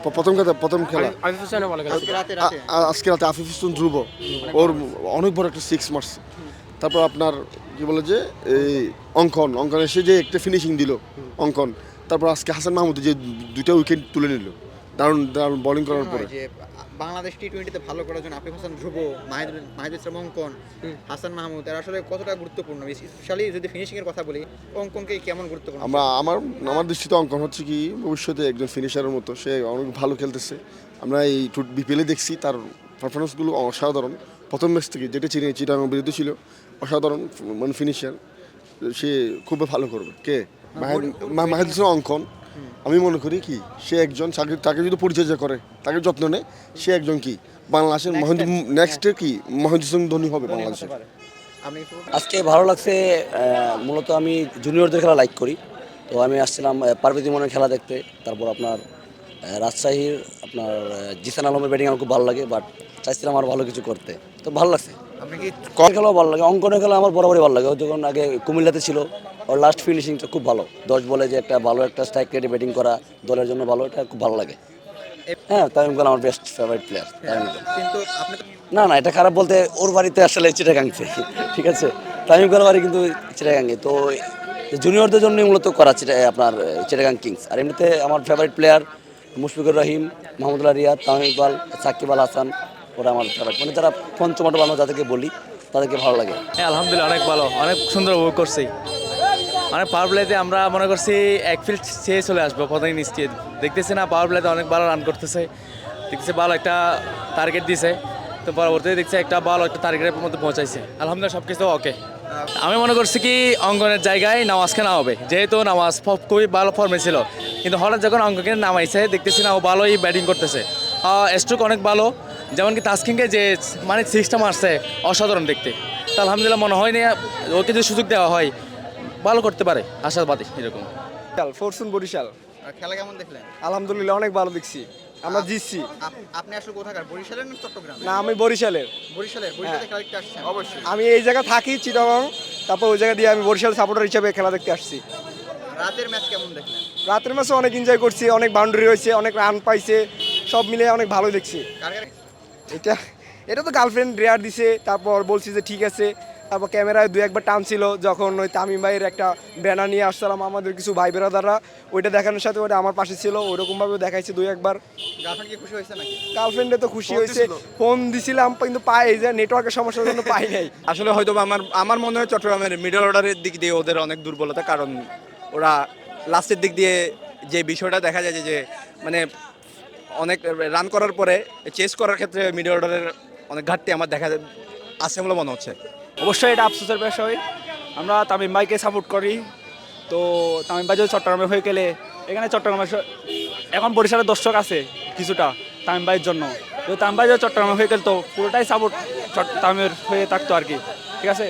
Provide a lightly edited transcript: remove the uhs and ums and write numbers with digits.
প্রথম খেলা আজকে রাতে আফিফ হোসেন ধ্রুব ওর অনেক বড় একটা 6 মারছে। তারপর আপনার কি বলে যে এই অঙ্কন এসে যে একটা ফিনিশিং দিল অঙ্কন। তারপর আজকে হাসান মাহমুদ যে দুইটা উইকেট তুলে নিল দারুণ দারুণ বোলিং করার পরে। বাংলাদেশ টি-20তে ভালো করার জন্য আফিফ হোসেন ধ্রুব, মাহিদুল ইসলাম অঙ্কন, হাসান মাহমুদ এরা আসলে কতটা গুরুত্বপূর্ণ, স্পেশালি যদি ফিনিশিং এর কথা বলি অঙ্কনকে কেমন গুরুত্বপূর্ণ? আমার দৃষ্টিতে অঙ্কন হচ্ছে কি ভবিষ্যতে একজন ফিনিশারের মতো, সে অনেক ভালো খেলতেছে। আমরা এই বিপিএলে দেখছি তার পারফরমেন্সগুলো অসাধারণ। প্রথম ম্যাচ থেকে যেটা চিটাগাং বিরুদ্ধে ছিল অসাধারণ মানে ফিনিশার, সে খুব ভালো করবে। কে? মাহিদুল ইসলাম অঙ্কন। আমি মনে করি কি সে একজন তাকে যদি পরিচর্যা করে, তাকে যত্ন নেয়, সে একজন কি বাংলাদেশের নেক্সট কি মহেন্দ্র সিং ধোনি হবে বাংলাদেশের। আজকে ভালো লাগছে। মূলত আমি জুনিয়রদের খেলা লাইক করি, তো আমি আসছিলাম পার্বতী মনের খেলা দেখতে। তারপর আপনার রাজশাহীর আপনার জিসান আলমের ব্যাটিং আমার খুব ভালো লাগে, বাট চাইছিলাম আরও ভালো কিছু করতে, তো ভালো লাগছে। আপনি কি খেলাও ভালো লাগে, অঙ্কনের খেলা আমার বরাবরই ভালো লাগে। ও যখন আগে কুমিল্লাতে ছিল, ওর লাস্ট ফিনিশিংটা খুব ভালো, 10 বলে যে একটা ভালো একটা স্ট্রাইক রেটে ব্যাটিং করা দলের জন্য ভালো, এটা খুব ভালো লাগে। হ্যাঁ, তামিম ইকবাল আমার বেস্ট ফেভারিট প্লেয়ার। কিন্তু আপনি না, এটা খারাপ বলতে, ওর বাড়িতে আসলে চিটাগাংতে, ঠিক আছে, তামিম ইকবাল বাড়ি কিন্তু চিটাগাংয়ে, তো জুনিয়রদের জন্যই মূলত করা আপনার চিটাগাং কিংস। আর এমনিতে আমার ফেভারিট প্লেয়ার মুশফিকুর রহিম, মাহমুদুল্লাহ রিয়াদ, তামিম ইকবাল, সাকিব আল হাসান, ওরা আমার ফেভারিট, মানে যারা পঞ্চমাটো বাংলা যাদেরকে বলি তাদেরকে ভালো লাগে। হ্যাঁ, আলহামদুলিল্লাহ অনেক ভালো, অনেক সুন্দর উপভোগ করছি। মানে পাওয়ার প্লেতে আমরা মনে করছি এক ফিল্ড ছেড়ে চলে আসবো, প্রথমে নিশ্চিত দেখতেছি না, পাওয়ার প্লেতে অনেক ভালো রান করতেছে, দেখতেছি ভালো একটা টার্গেট দিছে, তো পরবর্তীতে দেখছি একটা ভালো একটা টার্গেটের মধ্যে পৌঁছাইছে। আলহামদুলিল্লাহ সব কিছু ওকে। আমি মনে করছি কি অঙ্কনের জায়গায় নওয়াজকে নামাবে, যেহেতু নওয়াজ খুবই ভালো ফর্মে ছিল, কিন্তু হঠাৎ যখন অঙ্ককে নামাইছে দেখতেছি না ও ভালোই ব্যাটিং করতেছে, স্ট্রোক অনেক ভালো, যেমন কি তাসকিনকে যে মানে 6টা মারছে অসাধারণ দেখতে। তো আলহামদুলিল্লাহ মনে হয় না ওকে যদি সুযোগ দেওয়া হয় ভালো করতে পারে, আশাবাদী এরকম। ফরচুন বরিশাল খেলা কেমন দেখলেন? আলহামদুলিল্লাহ অনেক ভালো দেখছি, আমরা জিতছি। আপনি আসলে কোথাকার, বরিশালের না চট্টগ্রাম? না, আমি বরিশালের। বরিশালে খেলা দেখতে আসছেন? অবশ্যই। আমি এই জায়গা থাকি চিটাগং, তারপর ওই জায়গা দিয়ে আমি বরিশাল সাপোর্টার হিসেবে খেলা দেখতে আসছি। রাতের ম্যাচ কেমন দেখলেন? রাতের ম্যাচে অনেক এনজয় করছি, অনেক বাউন্ডারি হয়েছে, অনেক রান পাইছে, সব মিলে অনেক ভালো দেখছি। এটা এটা তো গার্লফ্রেন্ড রেয়ার দিছে, তারপর বলছি যে ঠিক আছে। তারপর ক্যামেরায় 2-1বার টানছিল, যখন ওই তামিম ভাইয়ের একটা ব্যানার নিয়ে আসছিলাম আমাদের কিছু ভাই বেরাদাররা, ওইটা দেখানোর সাথে ওটা আমার পাশে ছিল, ওইরকমভাবে দেখাইছে 2-1বার। গার্লফ্রেন্ড কি খুশি হয়েছে নাকি? গার্লফ্রেন্ডে তো খুশি হয়েছে, ফোন দিছিলাম কিন্তু পাই যে নেটওয়ার্কের সমস্যার জন্য পাই নাই। আসলে হয়তো আমার মনে হয় চট্টগ্রামের মিডল অর্ডারের দিক দিয়ে ওদের অনেক দুর্বলতা, কারণ ওরা লাস্টের দিক দিয়ে যে বিষয়টা দেখা যায় যে মানে অনেক রান করার পরে চেস করার ক্ষেত্রে মিডল অর্ডারের অনেক ঘাটতি আমার দেখা আছে বলে মনে হচ্ছে। অবশ্যই এটা আফসোসের বিষয়, আমরা তামিম ভাইকে সাপোর্ট করি, তো তামিম ভাই যদি চট্টগ্রামে হয়ে গেলে, এখানে চট্টগ্রামে এখন বরিশালের দর্শক আছে কিছুটা তামিম ভাইয়ের জন্য, তো তামিম ভাই যদি চট্টগ্রামে হয়ে গেল তো পুরোটাই সাপোর্ট তামিমের হয়ে থাকতো আর কি, ঠিক আছে।